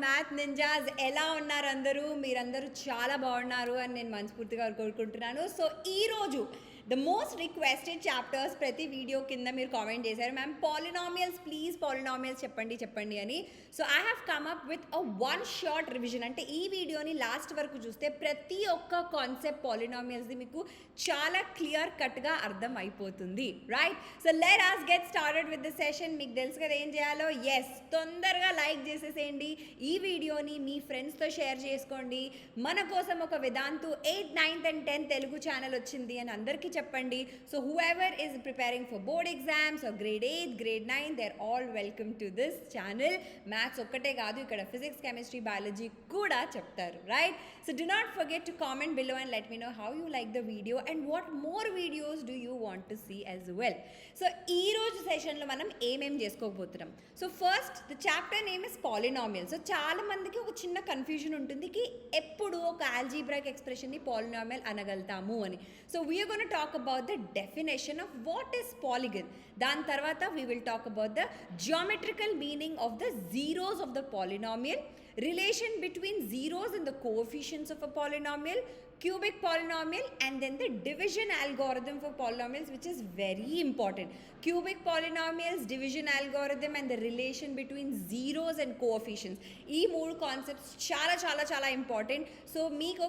Math ninjas ఎలా ఉన్నారు అందరూ? మీరందరూ చాలా బాగున్నారు అని నేను మనస్ఫూర్తిగా కోరుకుంటున్నాను. సో ఈరోజు ద మోస్ట్ రిక్వెస్టెడ్ చాప్టర్స్ ప్రతి వీడియో కింద మీరు కామెంట్ చేశారు, మ్యామ్ పాలినామియల్స్ ప్లీజ్ పాలినామియల్స్ చెప్పండి అని. So I have come up with a one short revision. అంటే ఈ వీడియోని లాస్ట్ వరకు చూస్తే ప్రతి ఒక్క కాన్సెప్ట్ పాలినామియల్స్ది మీకు చాలా క్లియర్ కట్గా అర్థం అయిపోతుంది, right? So let us get started with the session. మీకు తెలుసు కదా ఏం చేయాలో. ఎస్, తొందరగా లైక్ చేసేసేయండి, ఈ వీడియోని మీ ఫ్రెండ్స్తో షేర్ చేసుకోండి. మన కోసం ఒక Vedantu 8th, 9th and 10th Telugu channel వచ్చింది అని అందరికీ చెప్పండి. So whoever is preparing for board exams or grade 8th, grade 9th, they're all welcome to this channel. Maths ఒక్కటే కాదు, ఇక్కడ ఫిజిక్స్, కెమిస్ట్రీ, బయాలజీ కూడా చెప్తారు, right? So do not forget to comment below and let me know how you like the video and what more videos do you want to see as well. So ఈ రోజు సెషన్లో మనం ఏమేం చేసుకోకపోతున్నాం. So first the chapter name is polynomial. సో చాలా మందికి ఒక చిన్న కన్ఫ్యూజన్ ఉంటుంది కి ఎప్పుడు ఒక ఆల్జీబ్రాయిక్ ఎక్స్ప్రెషన్ని పాలినామియల్ అనగలుగుతాము అని. So we are gonna talk about the definition of what is polygon. దాని తర్వాత we will talk about the geometrical meaning of the zeros of the polynomial, relation between zeros and the coefficients of a polynomial, cubic polynomial, and then the division algorithm for polynomials, which is very important. Cubic polynomials, division algorithm, and the relation between zeros and coefficients. ఈ మూడు concepts చాలా చాలా చాలా important. So మీకు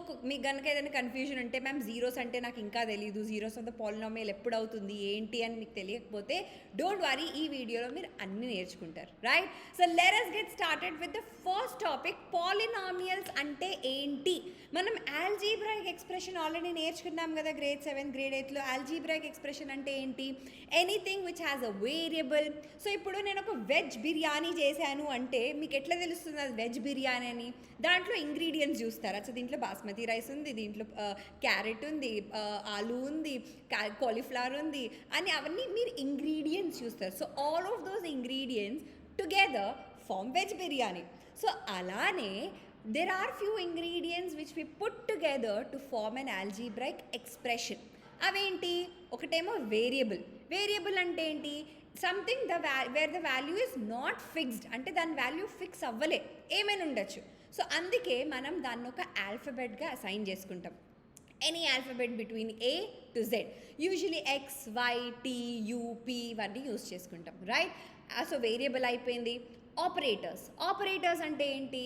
కనుక ఏదైనా confusion ఉంటే, ma'am zeros అంటే నాకు ఇంకా తెలియదు, జీరోస్ ఆఫ్ ద పాలినామియల్ ఎప్పుడు అవుతుంది ఏంటి అని మీకు తెలియకపోతే డోంట్ వరీ, ఈ వీడియోలో మీరు అన్నీ నేర్చుకుంటారు, right? So let us get started with the first topic, polynomials అంటే ఏంటి. మనం ఆల్జీబ్రాయిక్ ఎక్స్ప్రెషన్ ఆల్రెడీ నేర్చుకున్నాం కదా గ్రేడ్ 7, గ్రేడ్ 8లో. ఆల్జీబ్రాయిక్ ఎక్స్ప్రెషన్ అంటే ఏంటి? Anything which has a variable. So ఇప్పుడు నేను ఒక వెజ్ బిర్యానీ చేశాను అంటే మీకు ఎట్లా తెలుస్తుంది అది వెజ్ బిర్యానీ అని? దాంట్లో ఇంగ్రీడియంట్స్ చూస్తారు. అచ్చా, దీంట్లో బాస్మతి రైస్ ఉంది, దీంట్లో క్యారెట్ ఉంది, ఆలూ ఉంది, కాలీఫ్లవర్ ఉంది అని అవన్నీ మీరు ఇంగ్రీడియంట్స్ చూస్తారు. So all of those ingredients together form veg biryani. So అలానే there are few ingredients which we put together to form an algebraic expression. అవేంటి? ఒకటేమో వేరియబుల్. వేరియబుల్ అంటే ఏంటి? Something where the value is not fixed, అంటే దాని value fix అవ్వలే, ఏమైనా ఉండొచ్చు. సో అందుకే మనం దాన్ని ఒక ఆల్ఫబెట్గా అసైన్ చేసుకుంటాం. Any alphabet between A to Z, usually X, Y, T, U, P ఇవన్నీ యూజ్ చేసుకుంటాం, రైట్? సో వేరియబుల్ అయిపోయింది. ఆపరేటర్స్ అంటే ఏంటి?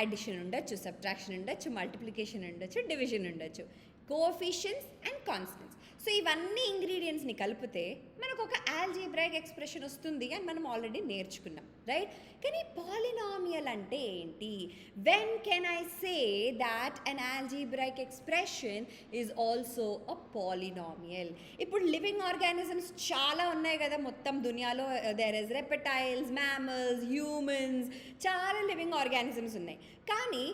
అడిషన్ ఉండొచ్చు, సబ్ట్రాక్షన్ ఉండొచ్చు, మల్టిప్లికేషన్ ఉండొచ్చు, డివిజన్ ఉండొచ్చు, కోఎఫిషియెంట్స్ అండ్ కాన్స్టెంట్స్. సో ఇవన్నీ ఇంగ్రీడియంట్స్ని కలిపితే మనకు ఒక ఆల్జీబ్రాయిక్ ఎక్స్ప్రెషన్ వస్తుంది అని మనం ఆల్రెడీ నేర్చుకున్నాం, రైట్? కానీ పాలినామియల్ అంటే ఏంటి? When can I say that an algebraic expression is also a polynomial? ఇప్పుడు లివింగ్ ఆర్గానిజమ్స్ చాలా ఉన్నాయి కదా మొత్తం దునియాలో. There is reptiles, mammals, humans, చాలా లివింగ్ ఆర్గానిజమ్స్ ఉన్నాయి. కానీ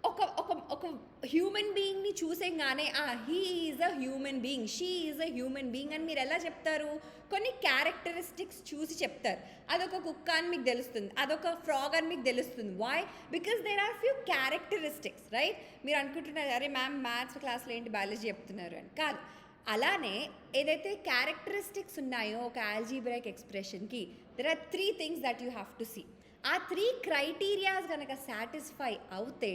ఒక హ్యూమన్ బీయింగ్ని చూసేగానే he is a human being, she is a human being అని మీరు ఎలా చెప్తారు? కొన్ని క్యారెక్టరిస్టిక్స్ చూసి చెప్తారు. అదొక కుక్క అని మీకు తెలుస్తుంది, అదొక ఫ్రాగ్ అని మీకు తెలుస్తుంది. Why? Because there are few characteristics, right? మీరు అనుకుంటున్నారు అరే మ్యామ్ మ్యాథ్స్ క్లాస్లో ఏంటి బయాలజీ చెప్తున్నారు అని. కాదు, అలానే ఏదైతే క్యారెక్టరిస్టిక్స్ ఉన్నాయో ఒక ఆల్జీబ్రాయిక్ ఎక్స్ప్రెషన్కి, there are 3 things that you have to see. ఆ 3 క్రైటీరియాస్ కనుక సాటిస్ఫై అవుతే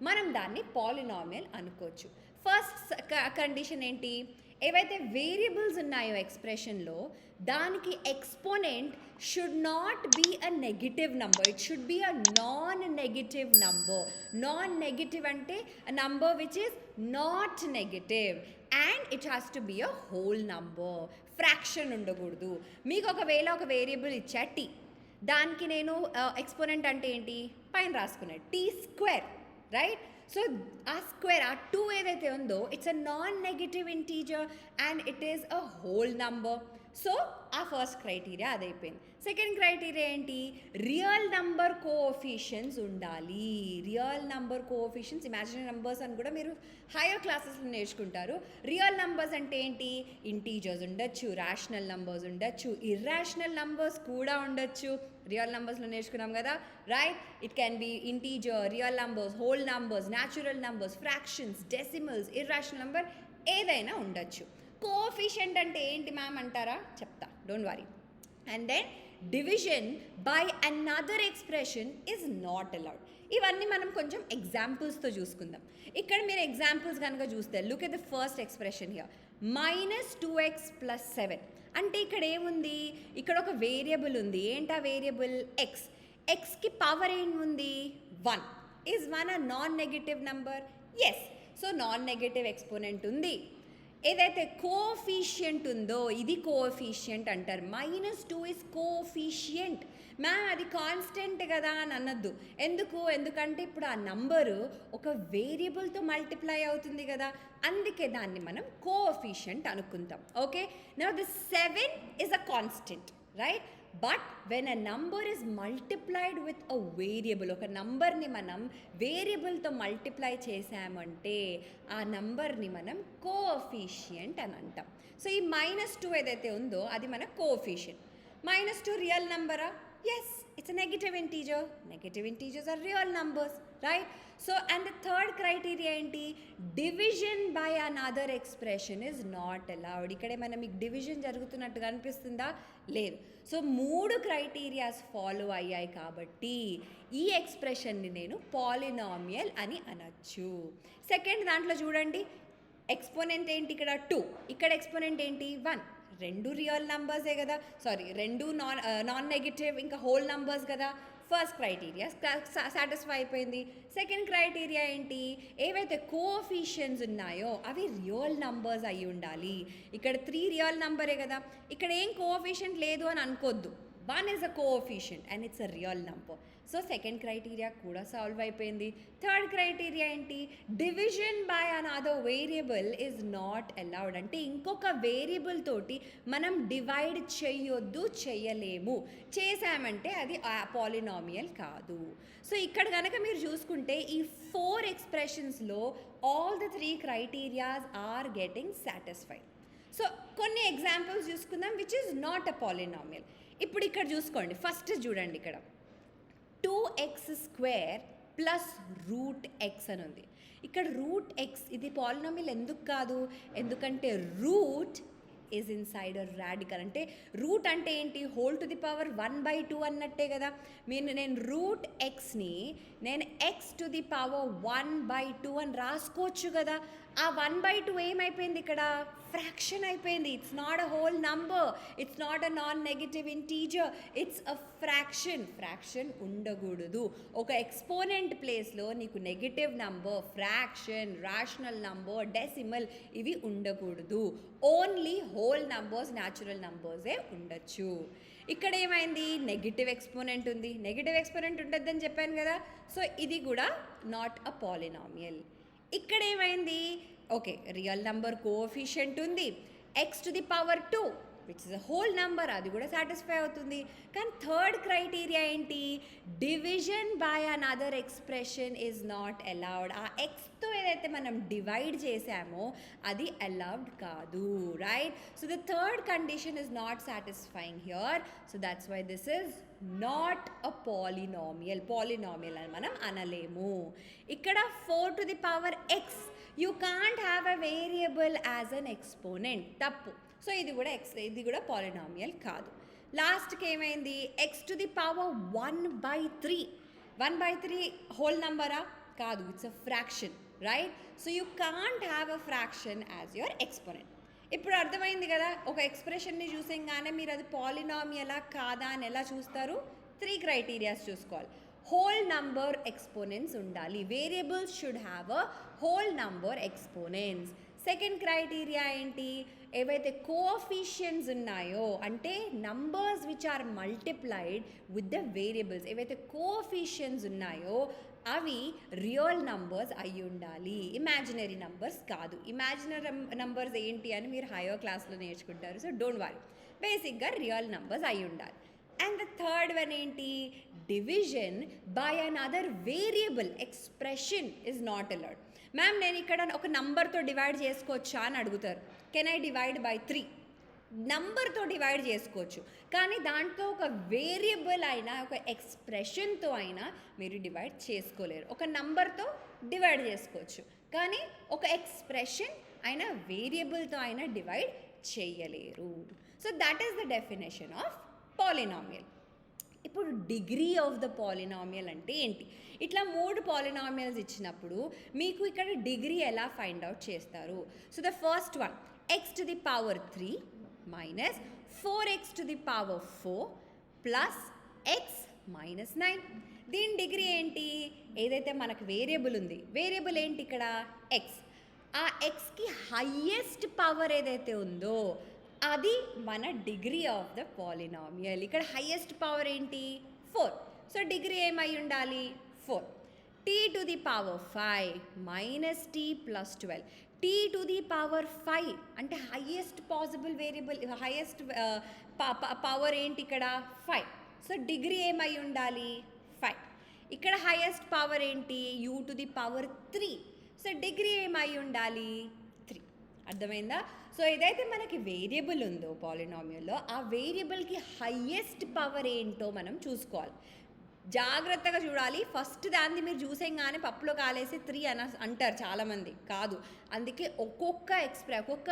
మనం దాన్ని పాలినామియల్ అనుకోవచ్చు. ఫస్ట్ కండిషన్ ఏంటి? ఏవైతే వేరియబుల్స్ ఉన్నాయో ఎక్స్ప్రెషన్లో దానికి exponent should not be a negative number, it should be a non negative number. Non negative అంటే number which is not negative, and it has to be a whole number. Fraction ఉండకూడదు. మీకు ఒకవేళ ఒక variable ఇచ్చా tea, దానికి నేను exponent అంటే ఏంటి పైన రాసుకున్నాను T², రైట్? సో ఆ స్క్వేర్, ఆ 2 ఏదైతే ఉందో it's a non negative integer and it is a whole number. So ఆ ఫస్ట్ క్రైటీరియా అదైపోయింది. సెకండ్ క్రైటీరియా ఏంటి? రియల్ నంబర్ కోఎఫిషియెంట్స్ ఉండాలి. Real number coefficients, imaginary numbers అని కూడా మీరు హైయర్ క్లాసెస్లో నేర్చుకుంటారు. రియల్ నంబర్స్ అంటే ఏంటి? ఇంటీజర్స్ ఉండొచ్చు, ర్యాషనల్ నంబర్స్ ఉండొచ్చు, ఇర్రాషనల్ నంబర్స్ కూడా ఉండొచ్చు. రియల్ నంబర్స్లో నేర్చుకున్నాం కదా, right? It can be integer, real numbers, whole numbers, natural numbers, fractions, decimals, irrational number ఏదైనా ఉండొచ్చు. కోఎఫిషియంట్ అంటే ఏంటి మ్యామ్ అంటారా? చెప్తా, don't worry. And then division by another expression is not allowed. ఇవన్నీ మనం కొంచెం ఎగ్జాంపుల్స్తో చూసుకుందాం. ఇక్కడ మీరు ఎగ్జాంపుల్స్ కనుక చూస్తే look at the first expression here, -2x+7. అంటే ఇక్కడ ఏముంది, ఇక్కడ ఒక వేరియబుల్ ఉంది. ఏంటి ఆ వేరియబుల్? ఎక్స్. ఎక్స్కి పవర్ ఏముంది? 1. Is 1 a non negative number? Yes. So non negative exponent ఉంది. ఏదైతే కోఎఫిషియంట్ ఉందో ఇది కోఎఫిషియంట్ అంటారు. -2 ఇస్ కోఎఫిషియంట్. మ్యామ్ అది కాన్స్టెంట్ కదా అని అనొద్దు. ఎందుకంటే ఇప్పుడు ఆ నంబరు ఒక వేరియబుల్తో మల్టిప్లై అవుతుంది కదా, అందుకే దాన్ని మనం కోఎఫిషియంట్ అనుకుంటాం. Okay, now the 7 is a constant, right? But when a number is multiplied with a variable, ఒక నంబర్ని మనం వేరియబుల్తో మల్టిప్లై చేసామంటే ఆ నంబర్ని మనం కోఎఫిషియంట్ అని అంటాం. సో ఈ -2 ఏదైతే ఉందో అది మన కోఎఫిషియంట్. -2 రియల్ నంబరా? Yes, it's a negative integer. Negative integers are real numbers, right? So and the third criteria ఏంటి? Division by another expression is not allowed. ఇక్కడే మనం మీకు డివిజన్ జరుగుతున్నట్టుగా అనిపిస్తుందా? లేదు. సో 3 క్రైటీరియాస్ ఫాలో అయ్యాయి కాబట్టి ఈ ఎక్స్ప్రెషన్ని నేను పాలినామియల్ అని అనొచ్చు. సెకండ్ దాంట్లో చూడండి, ఎక్స్పోనెంట్ ఏంటి ఇక్కడ? 2. ఇక్కడ ఎక్స్పోనెంట్ ఏంటి? 1. రెండు రియల్ నంబర్సే కదా, రెండు నాన్ నెగటివ్ ఇంకా హోల్ నంబర్స్ కదా. ఫస్ట్ క్రైటీరియా సాటిస్ఫై అయిపోయింది. సెకండ్ క్రైటీరియా ఏంటి? ఏవైతే కోఎఫిషియన్స్ ఉన్నాయో అవి రియల్ నంబర్స్ అయి ఉండాలి. ఇక్కడ 3 రియల్ నంబరే కదా, ఇక్కడ ఏం కోఎఫిషియంట్ లేదు అని అనుకోద్దు. 1 is a coefficient and it's a real number. So second criteria కూడా సాల్వ్ అయిపోయింది. థర్డ్ క్రైటీరియా ఏంటి? Division by another variable is not allowed. అంటే ఇంకొక వేరియబుల్ తోటి మనం డివైడ్ చేయలేము. చేసామంటే అది పాలినామియల్ కాదు. సో ఇక్కడ కనుక మీరు చూసుకుంటే ఈ 4 ఎక్స్ప్రెషన్స్లో all the 3 criterias are getting satisfied. So కొన్ని ఎగ్జాంపుల్స్ చూసుకుందాం which is not a polynomial. ఇప్పుడు ఇక్కడ చూసుకోండి, ఫస్ట్ చూడండి, ఇక్కడ 2x² + √x అని ఉంది. ఇక్కడ √x ఇది పాలినామియల్ ఎందుకు కాదు? ఎందుకంటే root is inside a radical. అంటే రూట్ అంటే ఏంటి? హోల్ టు ది పవర్ 1/2 అన్నట్టే కదా. నేను √xని నేను x⁴ 1/2 అని రాసుకోవచ్చు కదా. ఆ 1/2 ఏమైపోయింది ఇక్కడ? ఫ్రాక్షన్ అయిపోయింది. It's not a whole number, it's not a non negative integer, it's a fraction. Fraction ఉండకూడదు. ఒక ఎక్స్పోనెంట్ ప్లేస్లో నీకు negative number, fraction, rational number, decimal ఇవి ఉండకూడదు. ఓన్లీ హోల్ నంబర్స్, న్యాచురల్ నంబర్సే ఉండొచ్చు. ఇక్కడ ఏమైంది? నెగిటివ్ ఎక్స్పోనెంట్ ఉంది. నెగిటివ్ ఎక్స్పోనెంట్ ఉంటుందని చెప్పాను కదా. సో ఇది కూడా నాట్ అ పాలినామియల్. ఇక్కడ ఏమైంది? ఓకే, రియల్ నంబర్ కోఎఫిషియంట్ ఉంది. x⁴2 which is a whole number, అది కూడా సాటిస్ఫై అవుతుంది. కానీ థర్డ్ క్రైటీరియా ఏంటి? Division by another expression is not allowed. ఆ ఎక్స్తో ఏదైతే మనం డివైడ్ చేసామో అది అలౌడ్ కాదు, right? So the third condition is not satisfying here. So that's why this is not a polynomial. Polynomial అని మనం అనలేము. ఇక్కడ 4⁴x, you can't have a variable as an exponent. తప్పు. సో ఇది కూడా పాలినామియల్ కాదు. లాస్ట్కి ఏమైంది? x⁴ 1/3. 1/3 హోల్ నంబరా? కాదు, it's a fraction, right? So you can't have a fraction as your exponent. ఇప్పుడు అర్థమైంది కదా, ఒక ఎక్స్ప్రెషన్ని చూసేగానే మీరు అది పాలినామియలా కాదా అని ఎలా చూస్తారు? 3 క్రైటీరియాస్ చూసుకోవాలి. హోల్ నంబర్ ఎక్స్పోనెంట్స్ ఉండాలి. Variables should have a whole number exponents. Second criteria ఏంటి? ఏవైతే కోఎఫిషియన్స్ ఉన్నాయో, అంటే numbers which are multiplied with the variables, ఏవైతే కోఎఫిషియన్స్ ఉన్నాయో అవి రియల్ నంబర్స్ అయి ఉండాలి, ఇమాజినరీ నంబర్స్ కాదు. ఇమాజినరీ నంబర్స్ ఏంటి అని మీరు హైయర్ క్లాస్లో నేర్చుకుంటారు. సో డోంట్ వరీ, బేసిక్గా రియల్ నంబర్స్ అయి ఉండాలి. అండ్ ద థర్డ్ వన్ ఏంటి? Division by another variable expression is not allowed. Ma'am నేను ఇక్కడ ఒక నంబర్తో డివైడ్ చేసుకోవచ్చా అని అడుగుతారు. Can I divide by 3? నంబర్తో డివైడ్ చేసుకోవచ్చు, కానీ దాంట్లో ఒక వేరియబుల్ అయినా ఒక ఎక్స్ప్రెషన్తో అయినా మీరు డివైడ్ చేసుకోలేరు. ఒక నంబర్తో డివైడ్ చేసుకోవచ్చు, కానీ ఒక ఎక్స్ప్రెషన్ అయినా వేరియబుల్తో అయినా డివైడ్ చేయలేరు. So that is the definition of polynomial. ఇప్పుడు డిగ్రీ ఆఫ్ ద పాలినామియల్ అంటే ఏంటి? ఇట్లా 3 పాలినామియల్స్ ఇచ్చినప్పుడు మీకు ఇక్కడ డిగ్రీ ఎలా ఫైండ్ అవుట్ చేస్తారు? So the first one, X to the power 3 minus 4x to the power 4 plus X minus 9. దీని డిగ్రీ ఏంటి? ఏదైతే మనకు వేరియబుల్ ఉంది, వేరియబుల్ ఏంటి ఇక్కడ? ఎక్స్. ఆ ఎక్స్కి హయ్యెస్ట్ పవర్ ఏదైతే ఉందో అది మన డిగ్రీ ఆఫ్ ద పాలినామియల్. ఇక్కడ హయ్యెస్ట్ పవర్ ఏంటి? 4. సో డిగ్రీ ఏమై ఉండాలి? 4. T to the power 5 minus t plus 12. T to the power 5 అంటే highest possible variable, highest power ఏంటి ఇక్కడ? 5. సో డిగ్రీ ఏమై ఉండాలి? 5. ఇక్కడ హయ్యెస్ట్ పవర్ ఏంటి? U to the power 3. So degree ఏమై ఉండాలి? 3. అర్థమైందా? సో ఏదైతే మనకి వేరియబుల్ ఉందో పాలినామియల్లో, ఆ వేరియబుల్కి హయ్యెస్ట్ పవర్ ఏంటో మనం చూసుకోవాలి. జాగ్రత్తగా చూడాలి. ఫస్ట్ దాన్ని మీరు చూసేగానే పప్పులో కాలేసి 3 అంటారు చాలామంది. కాదు, అందుకే ఒక్కొక్క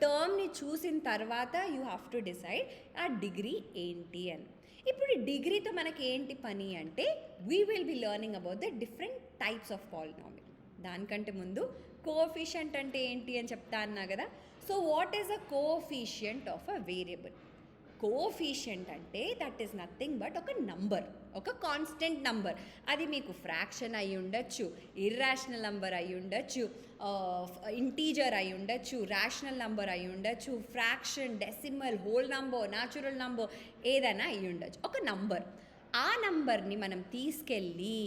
టర్మ్ని చూసిన తర్వాత యూ హ్యావ్ టు డిసైడ్ ఆ డిగ్రీ ఏంటి అని. ఇప్పుడు ఈ డిగ్రీతో మనకి ఏంటి పని అంటే, we will be learning about the different types of polynomial. దానికంటే ముందు కోఎఫిషియంట్ అంటే ఏంటి అని చెప్తా అన్నా కదా. So what is a coefficient of a variable? Coefficient అంటే దట్ ఈస్ నథింగ్ బట్ ఒక నంబర్, ఒక కాన్స్టెంట్ నంబర్. అది మీకు ఫ్రాక్షన్ అయి ఉండొచ్చు, ఇర్రాషనల్ నంబర్ అయి ఉండొచ్చు, ఇంటీజర్ అయి ఉండొచ్చు, రేషనల్ నంబర్ అయి ఉండొచ్చు, fraction, decimal, whole number, natural number, ఏదైనా అయి ఉండొచ్చు. ఒక నంబర్. ఆ నంబర్ని మనం తీసుకెళ్ళి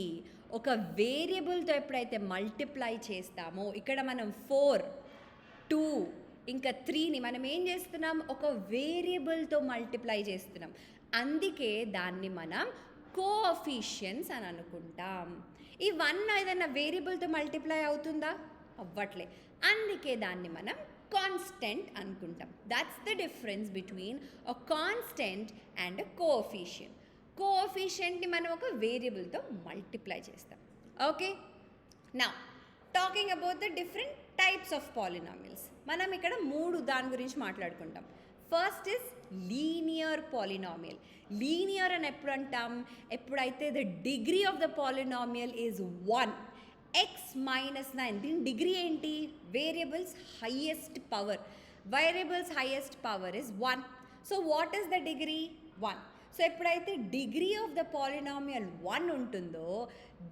ఒక వేరియబుల్తో ఎప్పుడైతే మల్టిప్లై చేస్తామో, ఇక్కడ మనం 4, 2 ఇంకా 3ని మనం ఏం చేస్తున్నాం? ఒక వేరియబుల్తో మల్టిప్లై చేస్తున్నాం. అందుకే దాన్ని మనం కోఎఫిషియెంట్స్ అని అనుకుంటాం. ఈ 1 ఏదైనా వేరియబుల్తో మల్టిప్లై అవుతుందా? అవ్వట్లే. అందుకే దాన్ని మనం కాన్స్టెంట్ అనుకుంటాం. That's the difference between a constant and a coefficient. కోఎఫిషియెంట్ని మనం ఒక వేరియబుల్తో మల్టిప్లై చేస్తాం. Okay, now talking about the different types of polynomials. మనం ఇక్కడ 3 దాని గురించి మాట్లాడుకుంటాం. First is linear polynomial. Linear అని ఎప్పుడు అంటాం? ఎప్పుడైతే the degree of the polynomial is 1, x minus 9. దీని డిగ్రీ ఏంటి? Variables highest power. Variables highest power is 1. So what is the degree? 1. So ఎప్పుడైతే డిగ్రీ ఆఫ్ ద పాలినామియల్ 1 ఉంటుందో,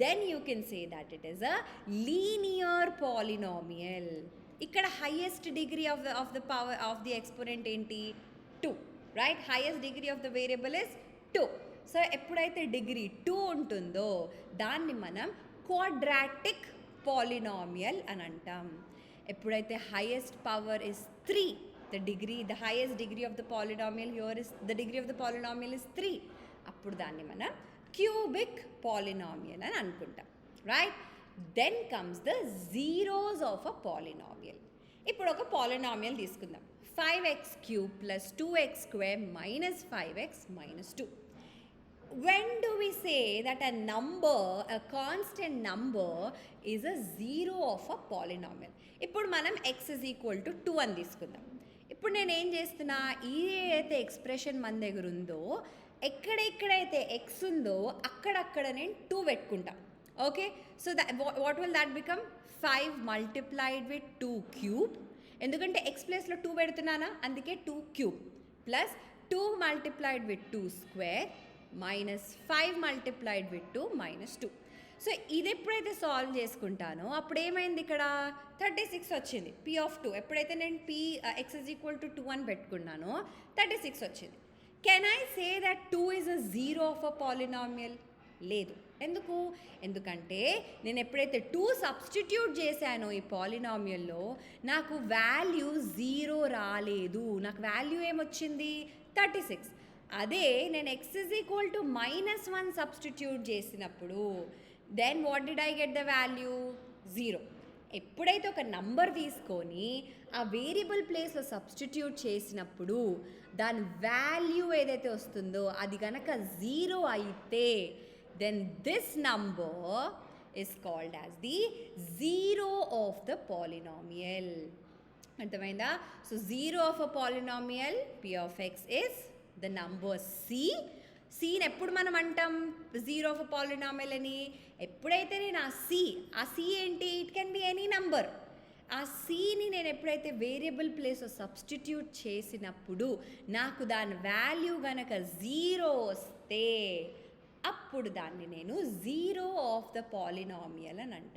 then you can say that it is a linear polynomial. ఇక్కడ highest degree of the power of the exponent ఏంటి? 2, right? Highest degree of the variable is 2. So ఎప్పుడైతే degree 2 ఉంటుందో దాన్ని మనం quadratic polynomial అని అంటాం. ఎప్పుడైతే highest power is 3, the highest degree of the polynomial here is, the degree of the polynomial is 3, అప్పుడు దాన్ని మనం క్యూబిక్ పాలినామియల్ అని అనుకుంటాం, right? Then comes the zeros of a polynomial. ఇప్పుడు ఒక పాలినామియల్ తీసుకుందాం. 5x³ + 2x² - 5x - 2. When do we say that a number, a constant number is a zero of a polynomial? ఇప్పుడు మనం x = 2 అని తీసుకుందాం. ఇప్పుడు నేను ఏం చేస్తున్నా? ఏదైతే ఎక్స్ప్రెషన్ మన దగ్గర ఉందో, ఎక్కడెక్కడైతే x ఉందో అక్కడక్కడ నేను 2 పెట్టుకుంటా. Okay, so what will that become? 5 multiplied with 2³ ఎందుకంటే x ప్లేస్లో 2 పెడుతున్నానా, అందుకే 2³ plus 2 multiplied with 2² minus 5 multiplied with 2 - 2. So ఇది ఎప్పుడైతే సాల్వ్ చేసుకుంటానో అప్పుడు ఏమైంది? ఇక్కడ 36 వచ్చింది p(2). ఎప్పుడైతే నేను x = 2 అని పెట్టుకున్నానో 36 వచ్చింది. Can I say that 2 is a zero of a polynomial? లేదు. ఎందుకు? ఎందుకంటే నేను ఎప్పుడైతే 2 సబ్స్టిట్యూట్ చేశానో ఈ పాలినామియల్లో, నాకు వాల్యూ 0 రాలేదు. నాకు వాల్యూ ఏమొచ్చింది? 36. అదే నేను x = -1 సబ్స్టిట్యూట్ చేసినప్పుడు, then what did I get the value? 0. ఎప్పుడైతే ఒక నంబర్ తీసుకొని ఆ వేరియబుల్ ప్లేస్లో సబ్స్టిట్యూట్ చేసినప్పుడు దాని వాల్యూ ఏదైతే వస్తుందో అది కనుక 0 అయితే, then this number is called as the zero of the polynomial. అర్థమైందా? So zero of a polynomial p(x) is the number సీని ఎప్పుడు మనం అంటాం జీరో ఆఫ్ అ పాలినామియల్ అని? ఎప్పుడైతే నేను ఆ సి ఏంటి? It can be any number. ఆ సిని నేను ఎప్పుడైతే వేరియబుల్ ప్లేస్లో సబ్స్టిట్యూట్ చేసినప్పుడు నాకు దాని వాల్యూ గనక జీరో వస్తే అప్పుడు దాన్ని నేను జీరో ఆఫ్ ద పాలినామియల్ అని అంట.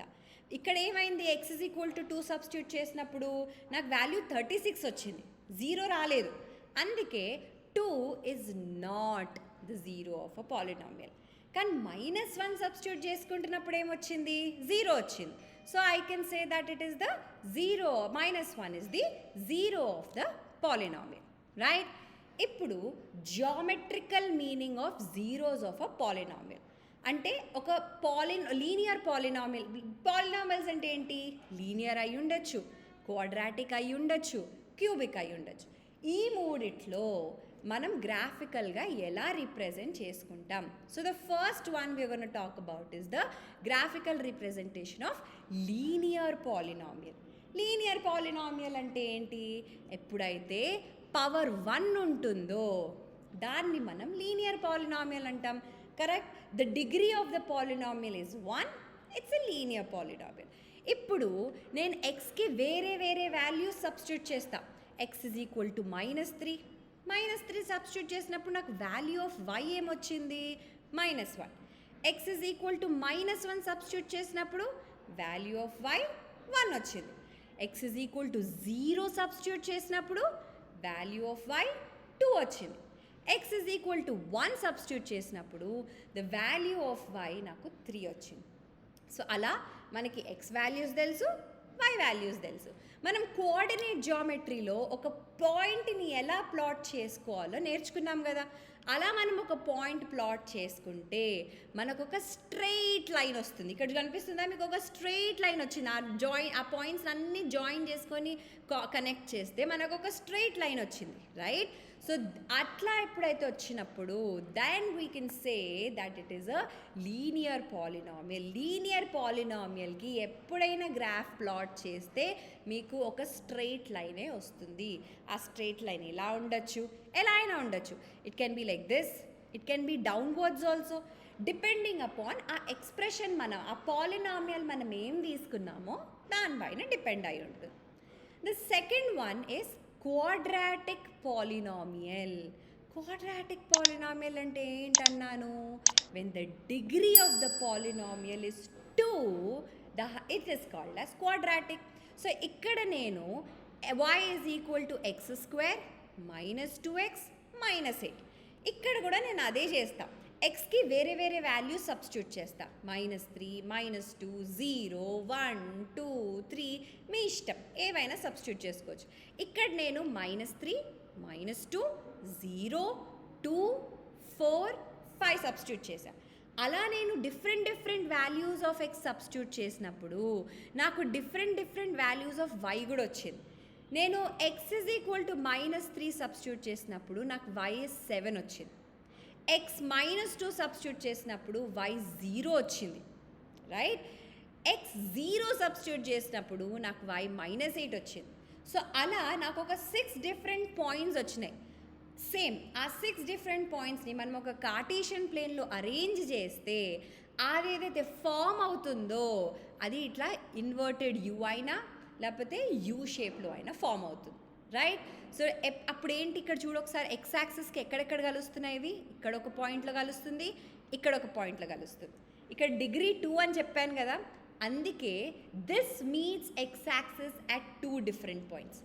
ఇక్కడ ఏమైంది? X is equal to 2 substitute చేసినప్పుడు నాకు వాల్యూ 36 వచ్చింది, జీరో రాలేదు. అందుకే 2 is not the zero of a polynomial. కానీ -1 సబ్స్టిట్యూట్ చేసుకుంటున్నప్పుడు ఏమొచ్చింది? జీరో వచ్చింది. So I can say that it is the zero, -1 is the zero of the polynomial, right? ఇప్పుడు geometrical meaning of zeros of a polynomial అంటే ఒక linear polynomials అంటే ఏంటి? Linear అయి ఉండొచ్చు, క్వాడ్రాటిక్ అయి ఉండొచ్చు, క్యూబిక్ అయి ఉండొచ్చు. ఈ మూడిట్లో మనం గ్రాఫికల్గా ఎలా రిప్రజెంట్ చేసుకుంటాం? So the first one we gonna talk about is the graphical representation of linear polynomial. Linear polynomial అంటే ఏంటి? ఎప్పుడైతే పవర్ 1 ఉంటుందో దాన్ని మనం లీనియర్ పాలినామియల్ అంటాం, correct? The degree of the polynomial is 1, it's a linear polynomial. ఇప్పుడు నేను ఎక్స్కి వేరే వేరే వాల్యూస్ సబ్స్టిట్యూట్ చేస్తా. X is equal to -3 substitute చేసినప్పుడు నాకు వాల్యూ ఆఫ్ వై ఏమొచ్చింది? -1. X is equal to -1 substitute చేసినప్పుడు వాల్యూ ఆఫ్ వై 1 వచ్చింది. X is equal to 0 substitute చేసినప్పుడు వాల్యూ ఆఫ్ వై 2 వచ్చింది. X is equal to 1 substitute చేసినప్పుడు the value of why నాకు 3 వచ్చింది. సో అలా మనకి ఎక్స్ వాల్యూస్ తెలుసు, వై వాల్యూస్ తెలుసు. మనం కోఆర్డినేట్ జామెట్రీలో ఒక పాయింట్ని ఎలా ప్లాట్ చేసుకోవాలో నేర్చుకున్నాం కదా. అలా మనం ఒక పాయింట్ ప్లాట్ చేసుకుంటే మనకు ఒక స్ట్రెయిట్ లైన్ వస్తుంది. ఇక్కడ కనిపిస్తుందా మీకు? ఒక స్ట్రెయిట్ లైన్ వచ్చింది. ఆ పాయింట్స్ అన్నీ జాయిన్ చేసుకొని కనెక్ట్ చేస్తే మనకు ఒక స్ట్రెయిట్ లైన్ వచ్చింది, రైట్? సో అట్లా ఎప్పుడైతే వచ్చినప్పుడు then we can say that it is a linear polynomial. Linear పాలినామియల్కి ఎప్పుడైనా గ్రాఫ్ ప్లాట్ చేస్తే మీకు ఒక స్ట్రెయిట్ లైనే వస్తుంది. ఆ స్ట్రెయిట్ లైన్ ఎలా ఉండొచ్చు? ఎలా అయినా ఉండొచ్చు. It can be like this, it can be downwards also, depending upon ఆ ఎక్స్ప్రెషన్ ఆ పాలినామియల్ మనం ఏం తీసుకున్నామో దానిపైన డిపెండ్ అయి ఉంటుంది. The second one is quadratic polynomial. Quadratic polynomial అంటే ఏంటన్నాను? When the degree of the polynomial is 2, it is called as quadratic. So ఇక్కడ నేను y is equal to x² -2x -8. ఇక్కడ కూడా నేను అదే చేస్తా. ఎక్స్కి వేరే వేరే వాల్యూస్ సబ్స్టిట్యూట్ చేస్తా. -3 -2 0 1 2 3 మీ ఇష్టం, ఏవైనా సబ్స్టిట్యూట్ చేసుకోవచ్చు. ఇక్కడ నేను -3 -2 0 2 4 5 సబ్స్టిట్యూట్ చేశాను. అలా నేను different values of X substitute చేసినప్పుడు నాకు డిఫరెంట్ వాల్యూస్ ఆఫ్ వై కూడా వచ్చింది. నేను X is equal to -3 substitute చేసినప్పుడు నాకు వై 7 వచ్చింది. ఎక్స్ -2 సబ్స్టిట్యూట్ చేసినప్పుడు వై 0 వచ్చింది, రైట్? ఎక్స్ 0 సబ్స్టిట్యూట్ చేసినప్పుడు నాకు వై -8 వచ్చింది. సో అలా నాకు ఒక 6 డిఫరెంట్ పాయింట్స్ వచ్చినాయి. సేమ్ ఆ 6 డిఫరెంట్ పాయింట్స్ని మనం ఒక కార్టీషియన్ ప్లేన్లో అరేంజ్ చేస్తే అది ఏదైతే ఫామ్ అవుతుందో అది ఇట్లా ఇన్వర్టెడ్ యూ అయినా లేకపోతే యూ షేప్లో అయినా ఫామ్ అవుతుంది, రైట్? సో అప్పుడు ఏంటి? ఇక్కడ చూడు ఒకసారి, ఎక్స్ యాక్సిస్కి ఎక్కడెక్కడ కలుస్తున్నాయి ఇవి? ఇక్కడ ఒక పాయింట్లో కలుస్తుంది, ఇక్కడ ఒక పాయింట్లో కలుస్తుంది. ఇక్కడ డిగ్రీ 2 అని చెప్పాను కదా, అందుకే this meets x axis at 2 different points.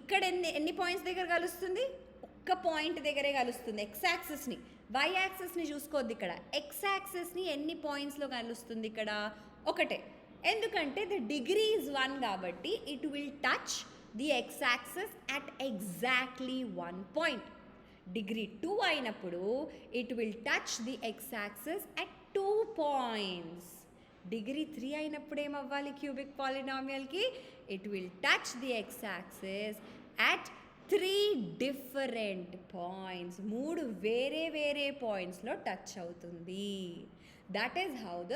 ఇక్కడ ఎన్ని పాయింట్స్ దగ్గర కలుస్తుంది? ఒక్క పాయింట్ దగ్గరే కలుస్తుంది ఎక్స్ యాక్సిస్ని. వై యాక్సిస్ని చూసుకోవద్దు. ఇక్కడ ఎక్స్ యాక్సిస్ని ఎన్ని పాయింట్స్లో కలుస్తుంది? ఇక్కడ ఒకటే. ఎందుకంటే ద డిగ్రీ ఈజ్ 1 కాబట్టి it will touch the x axis at exactly 1 point. Degree 2 అయినప్పుడు it will touch the x axis at 2 points. Degree 3 అయినప్పుడు ఏమవ్వాలి? క్యూబిక్ పాలినామియల్కి it will touch the x axis at 3 different points. 3 వేరే పాయింట్స్లో touch అవుతుంది. That is how the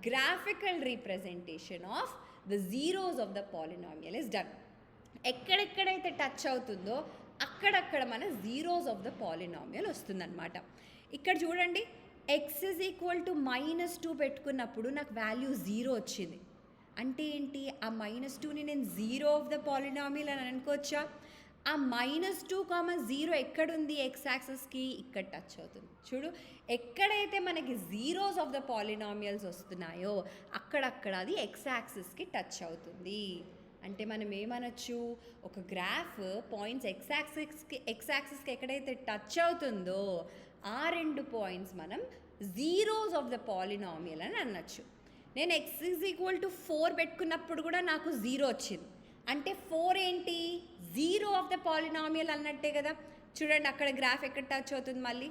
graphical representation of the zeros of the polynomial is done. ఎక్కడెక్కడైతే touch అవుతుందో అక్కడక్కడ మన జీరోస్ ఆఫ్ ద పాలినామియల్ వస్తుందన్నమాట. ఇక్కడ చూడండి, ఎక్స్ ఇజ్ ఈక్వల్ టు -2 పెట్టుకున్నప్పుడు నాకు వాల్యూ 0 వచ్చింది. అంటే ఏంటి, ఆ -2ని నేను జీరో ఆఫ్ ద పాలినామియల్ అని అనుకోవచ్చా? ఆ -2, 0 ఎక్కడుంది ఎక్స్ యాక్సెస్కి? ఇక్కడ టచ్ అవుతుంది. చూడు, ఎక్కడైతే మనకి జీరోస్ ఆఫ్ ద పాలినామియల్స్ వస్తున్నాయో అక్కడక్కడ అది ఎక్స్ యాక్సెస్కి టచ్ అవుతుంది. అంటే మనం ఏమనొచ్చు, ఒక గ్రాఫ్ పాయింట్స్ ఎక్స్ యాక్సిస్కి ఎక్కడైతే టచ్ అవుతుందో ఆ 2 పాయింట్స్ మనం జీరోస్ ఆఫ్ ద పాలినామియల్ అని అనొచ్చు. నేను ఎక్స్ ఈజ్ ఈక్వల్ టు 4 పెట్టుకున్నప్పుడు కూడా నాకు 0 వచ్చింది. అంటే 4 ఏంటి, జీరో ఆఫ్ ద పాలినామియల్ అన్నట్టే కదా. చూడండి, అక్కడ గ్రాఫ్ ఎక్కడ టచ్ అవుతుంది, మళ్ళీ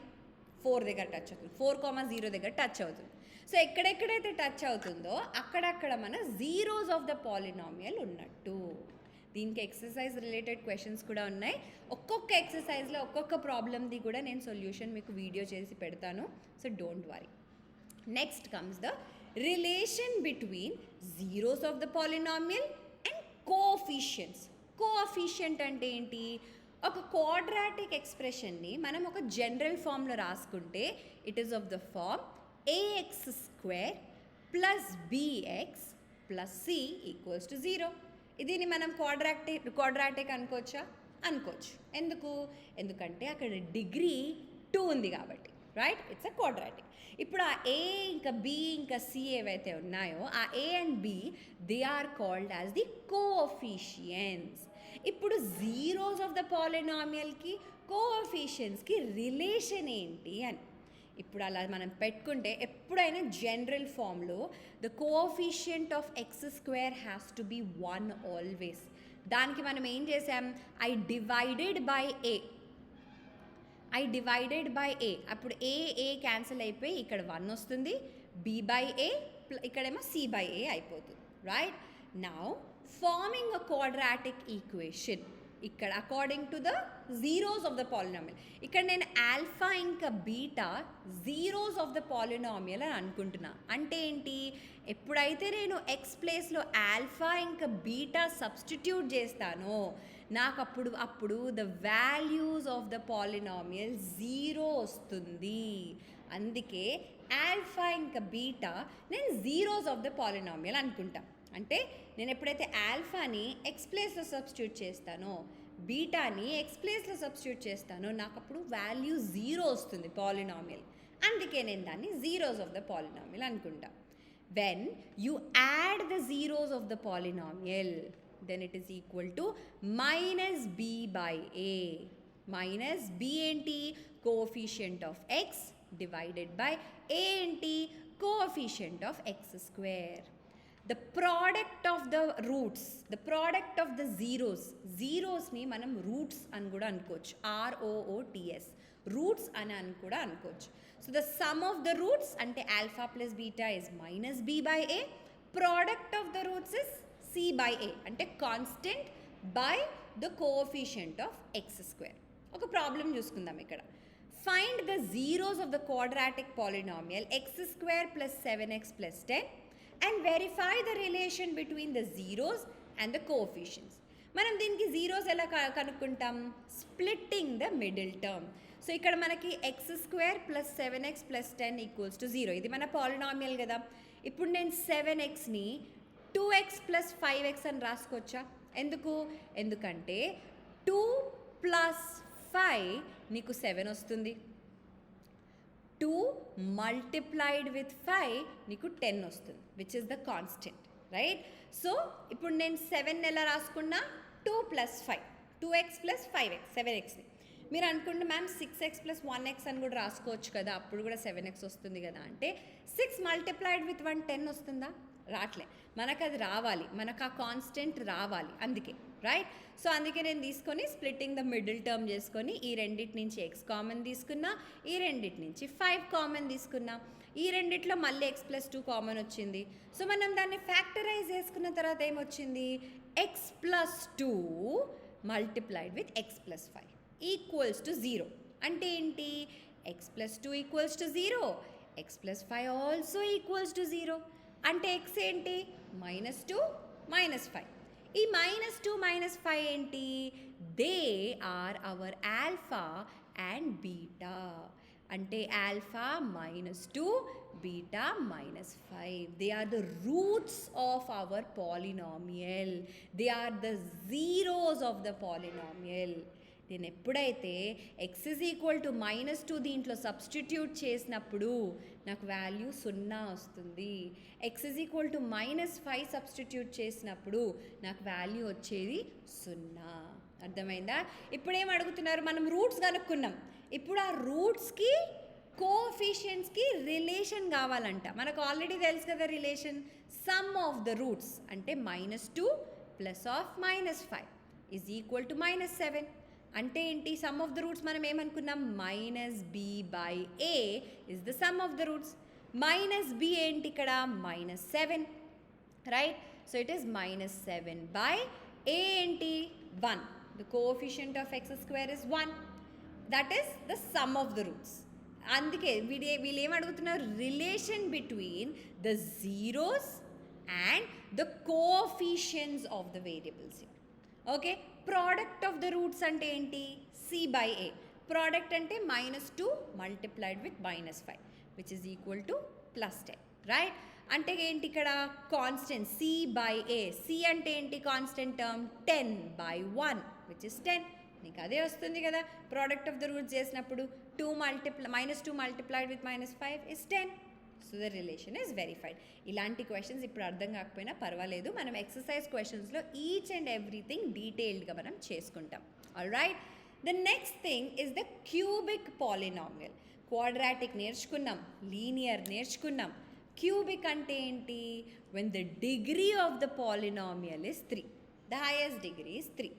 4 దగ్గర టచ్ అవుతుంది, 4,0 దగ్గర టచ్ అవుతుంది. సో ఎక్కడెక్కడైతే టచ్ అవుతుందో అక్కడక్కడ మన జీరోస్ ఆఫ్ ద పాలినామియల్ ఉన్నట్టు. దీనికి ఎక్సర్సైజ్ రిలేటెడ్ క్వశ్చన్స్ కూడా ఉన్నాయి. ఒక్కొక్క ఎక్సర్సైజ్లో ఒక్కొక్క ప్రాబ్లమ్ది కూడా నేను సొల్యూషన్ మీకు వీడియో చేసి పెడతాను. So don't worry. Next comes the relation between zeros of the polynomial and coefficients. Coefficient అంటే ఏంటి, ఒక క్వాడ్రాటిక్ ఎక్స్ప్రెషన్ని మనం ఒక జనరల్ ఫామ్లో రాసుకుంటే it is of the form ax² + bx + c = 0. దీన్ని మనం క్వాడ్రాటిక్ అనుకోవచ్చా? అనుకోవచ్చు. ఎందుకంటే అక్కడ డిగ్రీ 2 ఉంది కాబట్టి, రైట్? It's a quadratic. ఇప్పుడు ఆ ఏ ఇంకా బి ఇంకా సి ఏవైతే ఉన్నాయో ఆ a and b they are called as the coefficients. ఇప్పుడు జీరోస్ ఆఫ్ ద పాలినామియల్కి కోఎఫిషియెంట్స్కి రిలేషన్ ఏంటి అని ఇప్పుడు అలా మనం పెట్టుకుంటే, ఎప్పుడైనా జనరల్ ఫామ్లో the coefficient of x² has to be 1 always. దానికి మనం ఏం చేసాం, ఐ డివైడెడ్ బై ఏ. అప్పుడు ఏ క్యాన్సిల్ అయిపోయి ఇక్కడ 1 వస్తుంది, b/a ఇక్కడేమో c/a అయిపోతుంది, రైట్? నౌ ఫార్మింగ్ అ క్వాడ్రాటిక్ ఈక్వేషన్ ఇక్కడ according to the zeros of the polynomial. ఇక్కడ నేను ఆల్ఫా ఇంకా beta zeros of the polynomial అని అనుకుంటున్నా. అంటే ఏంటి, ఎప్పుడైతే నేను ఎక్స్ ప్లేస్లో ఆల్ఫా ఇంకా బీటా సబ్స్టిట్యూట్ చేస్తానో నాకు అప్పుడు the values of the polynomial 0 వస్తుంది. అందుకే ఆల్ఫా ఇంకా బీటా నేను జీరోస్ ఆఫ్ ద పాలినామియల్ అనుకుంటా. అంటే నేను ఎప్పుడైతే ఆల్ఫాని ఎక్స్ ప్లేస్లో సబ్స్టిట్యూట్ చేస్తానో, బీటాని ఎక్స్ ప్లేస్లో సబ్స్టిట్యూట్ చేస్తానో నాకు అప్పుడు వాల్యూ 0 వస్తుంది పాలినామియల్. అందుకే నేను దాన్ని జీరోస్ ఆఫ్ ద పాలినామియల్ అనుకుంటా. When you add the zeros of the polynomial then it is equal to -b/a. -b ఏంటి, coefficient of x divided by a ఏంటి, coefficient of x². The product of the roots, the product of the జీరోస్ని మనం roots అని కూడా అనుకోవచ్చు. ROOTS roots అని కూడా అనుకోవచ్చు. So the sum of the roots అంటే alpha plus beta is -b/a. Product of the roots is c/a అంటే constant by the coefficient of x². ఒక ప్రాబ్లం చూసుకుందాం ఇక్కడ. Find the zeros of the quadratic polynomial x² + 7x + 10 and verify the relation between the zeros and the coefficients. మనం దీనికి zeros ఎలా కనుక్కుంటాం, splitting the middle term. So ఇక్కడ మనకి x² + 7x + 10 = 0. ఇది మన పాలినామియల్ కదా. ఇప్పుడు నేను 7xని 2x + 5x అని రాసుకోవచ్చా? ఎందుకంటే 2 + 5 నీకు 7 వస్తుంది, 2 multiplied with 5 నీకు 10 వస్తుంది, which is the constant, right? So ఇప్పుడు నేను 7 ఎలా రాసుకున్నా, 2 + 5 2x + 5x 7xని. మీరు అనుకుంటే మ్యామ్ 6x + 1x అని కూడా రాసుకోవచ్చు కదా, అప్పుడు కూడా 7x వస్తుంది కదా అంటే 6 multiplied with 1 10 వస్తుందా? రావట్లే. మనకు అది రావాలి, మనకు ఆ కాన్స్టెంట్ రావాలి, అందుకే, రైట్? సో అందుకే నేను తీసుకొని స్ప్లిట్టింగ్ ద మిడిల్ టర్మ్ చేసుకొని ఈ రెండింటి నుంచి x కామన్ తీసుకున్నా, ఈ రెండింటి నుంచి 5 కామన్ తీసుకున్నా, ఈ రెండిట్లో మళ్ళీ x + 2 కామన్ వచ్చింది. సో మనం దాన్ని ఫ్యాక్టరైజ్ చేసుకున్న తర్వాత ఏమొచ్చింది, x + 2 multiplied with x + 5 = 0. అంటే ఏంటి, x + 2 = 0, x + 5 ఆల్సో = 0. అంటే x ఏంటి, -2 - 5. ఈ -2 -5 ఏంటి? They are our alpha and beta. అంటే alpha -2 beta -5. They are the roots of our polynomial. They are the zeros of the polynomial. నేను ఎప్పుడైతే x ఈజ్ ఈక్వల్ టు -2 దీంట్లో సబ్స్టిట్యూట్ చేసినప్పుడు నాకు వాల్యూ 0 వస్తుంది. x is equal to -5 substitute చేసినప్పుడు నాకు value వచ్చేది 0. అర్థమైందా? ఇప్పుడు ఏం అడుగుతున్నారు? మనం రూట్స్ కనుక్కున్నాం. ఇప్పుడు ఆ రూట్స్కి కోఎఫిషియెంట్స్కి రిలేషన్ కావాలంట. మనకు ఆల్రెడీ తెలుసు కదా relation. Some of the roots అంటే -2 plus of -5 is equal to -7. అంటే ఏంటి? సమ్ ఆఫ్ ద రూట్స్ మనం ఏమనుకున్నాం? -b/a is the sum of the roots. -b ఏంటి ఇక్కడ? -7, right? So it is -7/a ఏంటి? 1. The coefficient of x² is 1. That is the sum of the roots. అందుకే వీళ్ళు ఏం అడుగుతున్నారు? Relation between the zeros and the coefficients of the variables. Okay, product of the roots అంటే ఏంటి? c/a. Product అంటే -2 multiplied with -5 which is equal to +10, right? అంటే ఏంటి ఇక్కడ? Constant c/a. c అంటే ఏంటి? Constant term 10/1 which is 10. నీకు అదే వస్తుంది కదా ప్రోడక్ట్ ఆఫ్ ద రూట్స్ చేసినప్పుడు. -2 multiplied with -5 is 10. So the relation is verified. ఇలాంటి క్వశ్చన్స్ ఇప్పుడు అర్థం కాకపోయినా పర్వాలేదు, మనం ఎక్సర్సైజ్ క్వశ్చన్స్లో ఈచ్ అండ్ ఎవ్రీథింగ్ డీటెయిల్డ్గా మనం చేసుకుంటాం. All right, the next thing is the cubic polynomial. Quadratic నేర్చుకున్నాం, లీనియర్ నేర్చుకున్నాం. క్యూబిక్ అంటే ఏంటి? When the degree of the polynomial is 3, the highest degree is 3.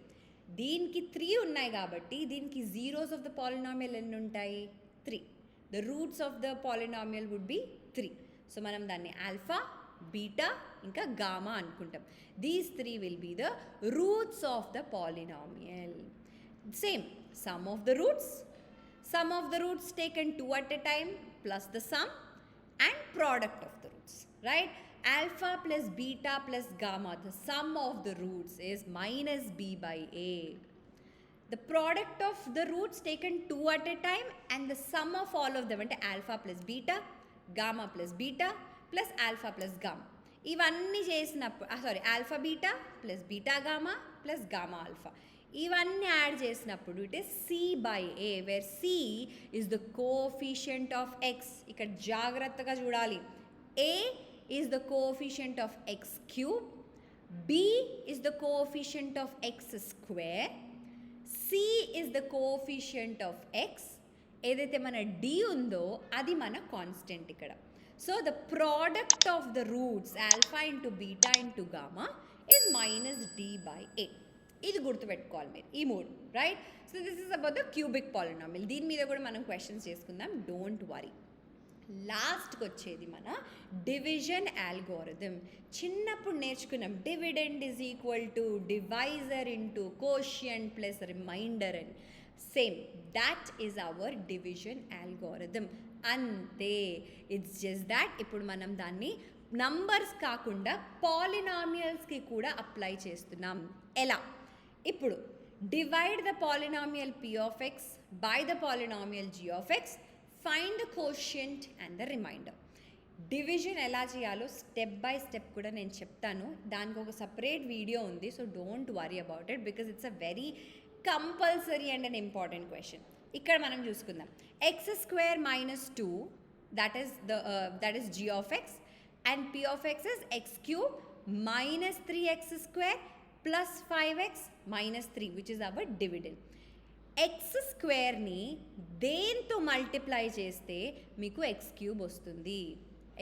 దీనికి 3 ఉన్నాయి కాబట్టి దీనికి జీరోస్ ఆఫ్ ద పాలినామియల్ ఎన్ని ఉంటాయి? 3. The roots of the polynomial would be 3. So మనం దాన్ని ఆల్ఫా, బీటా ఇంకా గామా అనుకుంటాం. These 3 will be the roots of the polynomial. Same sum of the roots taken 2 at a time plus the sum and product of the roots, right? Alpha plus beta plus gamma, the sum of the roots is -b/a. The product of the roots taken 2 at a time and the sum of all of them అంటే alpha plus beta, gamma plus beta plus alpha plus gamma. ఇవన్నీ చేసినప్పుడు alpha beta plus beta gamma plus gamma alpha. ఇవన్నీ add చేసినప్పుడు it is c/a, where c is the coefficient of x. ఇక్కడ జాగ్రత్తగా చూడాలి. a is the coefficient of x³, b is the coefficient of x², c is the coefficient of x. ఏదైతే మన d ఉందో అది మన కాన్స్టెంట్ ఇక్కడ. So the product of the roots alpha into beta into gamma is -d/a. ఇది గుర్తుపెట్టుకోవాలి మీరు, ఈ 3, right? So this is about the cubic polynomial. దీని మీద కూడా మనం క్వశ్చన్స్ చేసుకుందాం, డోంట్ వరీ. లాస్ట్కి వచ్చేది మన డివిజన్ ఆల్గోరిథం. చిన్నప్పుడు నేర్చుకున్నాం dividend is equal to divisor into quotient plus remainder అని. Same that is our division algorithm. అంతే, ఇట్స్ జస్ట్ దాట్ ఇప్పుడు మనం దాన్ని నంబర్స్ కాకుండా పాలినామియల్స్కి కూడా అప్లై చేస్తున్నాం. ఎలా? ఇప్పుడు divide the polynomial p of x by the polynomial g of x, find the quotient and the remainder. Division ఎలా చేయాలో స్టెప్ బై స్టెప్ కూడా నేను చెప్తాను. దానికి ఒక సపరేట్ వీడియో ఉంది, so don't worry about it because it's a very compulsory and an important question. ఇక్కడ మనం చూసుకుందాం. x² - 2 that is g of x and p of x is x³ - 3x² plus 5x minus 3 which is our dividend. x² దేంతో multiply చేస్తే మీకు x³ వస్తుంది.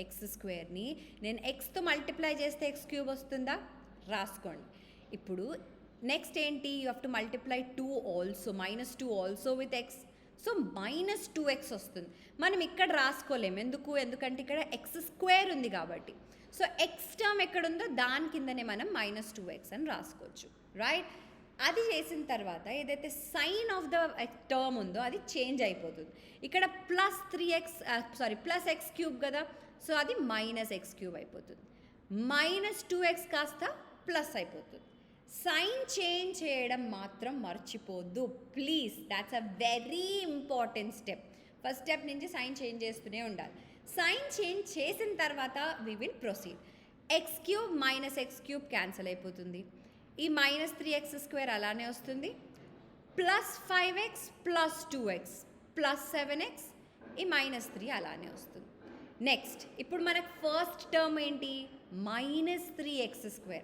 x² నేను xతో multiply చేస్తే x³ వస్తుందా? రాసుకోండి. ఇప్పుడు నెక్స్ట్ ఏంటి? You have to multiply 2 also, -2 also with x. So -2x వస్తుంది. మనం ఇక్కడ రాసుకోలేము. ఎందుకంటే ఇక్కడ x² ఉంది కాబట్టి. సో x టర్మ్ ఎక్కడుందో దాని కిందనే మనం -2x అని రాసుకోవచ్చు, రైట్? అది చేసిన తర్వాత ఏదైతే సైన్ ఆఫ్ ద టర్మ్ ఉందో అది చేంజ్ అయిపోతుంది. ఇక్కడ ప్లస్ x³ కదా, సో అది -x³ అయిపోతుంది. -2x కాస్త ప్లస్ అయిపోతుంది. సైన్ చేంజ్ చేయడం మాత్రం మర్చిపోద్దు please. That's a very important step. First step నుంచి సైన్ చేంజ్ చేస్తూనే ఉండాలి. సైన్ చేంజ్ చేసిన తర్వాత we will proceed. X cube minus x cube cancel అయిపోతుంది. ఈ మైనస్ 3x² అలానే వస్తుంది. Plus 5x plus 2x plus 7x, ఈ -3 అలానే వస్తుంది. నెక్స్ట్ ఇప్పుడు మనకు ఫస్ట్ టర్మ్ ఏంటి? -3x².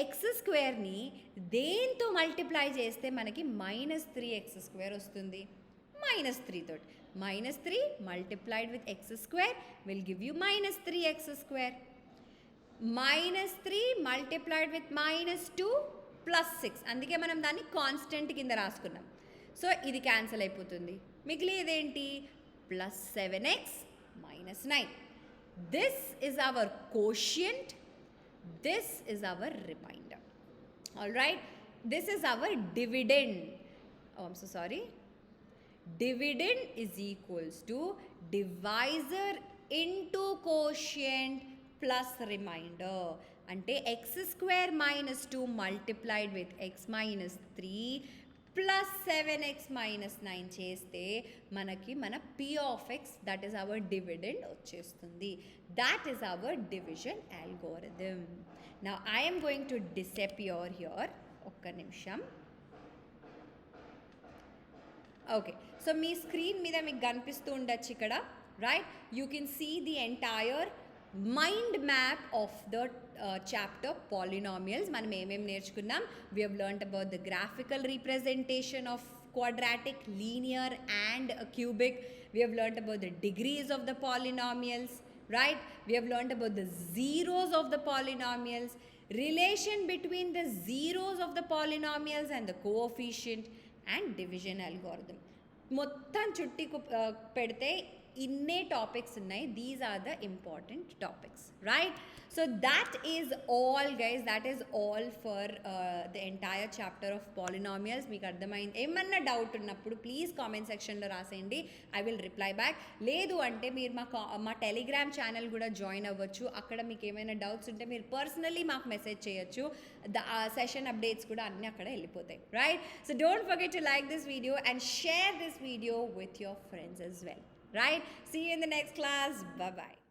x²ని దేంతో మల్టిప్లై చేస్తే మనకి -3x² వస్తుంది? -3 తోటి. -3 multiplied with x² will give you -3x². -3 multiplied with -2 plus 6, అందుకే మనం దాన్ని కాన్స్టెంట్ కింద రాసుకున్నాం. సో ఇది క్యాన్సిల్ అయిపోతుంది. మిగిలేదేంటి? Plus 7x minus 9. This is our quotient, this is our remainder. All right, this is our dividend. Oh, I'm so sorry. Dividend is equals to divisor into quotient plus remainder. అంటే x² minus 2 multiplied with x minus 3 plus 7x minus 9 చేస్తే మనకి మన p of x, that is our dividend వచ్చేస్తుంది. That is our division algorithm. Now I am going to disappear here. ఒక్క నిమిషం. Okay, so మీ screen మీద మీకు కనిపిస్తూ ఉండొచ్చు ఇక్కడ, right? You can see the entire mind map of the chapter polynomials. మనం ఏమేమి నేర్చుకున్నాం? We have learned about the graphical representation of quadratic, linear and cubic. We have learned about the degrees of the polynomials, right? We have learned about the zeros of the polynomials, relation between the zeros of the polynomials and the coefficient, and division algorithm. మొత్తం చుట్టి పెడితే ఇన్నే topics ఉన్నాయి. These are the important topics, right? So that is all guys, that is all for the entire chapter of polynomials. మీకు అర్థమైంది? ఏమన్నా doubt ఉన్నప్పుడు please comment సెక్షన్లో రాసేయండి, ఐ విల్ రిప్లై బ్యాక్. లేదు అంటే మీరు మా టెలిగ్రామ్ ఛానల్ కూడా జాయిన్ అవ్వచ్చు. అక్కడ మీకు ఏమైనా డౌట్స్ ఉంటే మీరు పర్సనలీ మాకు మెసేజ్ చేయొచ్చు. ద సెషన్ అప్డేట్స్ కూడా అన్నీ అక్కడ వెళ్ళిపోతాయి, right? So don't forget to like this video and share this video with your friends as well, right? See you in the next class. Bye bye.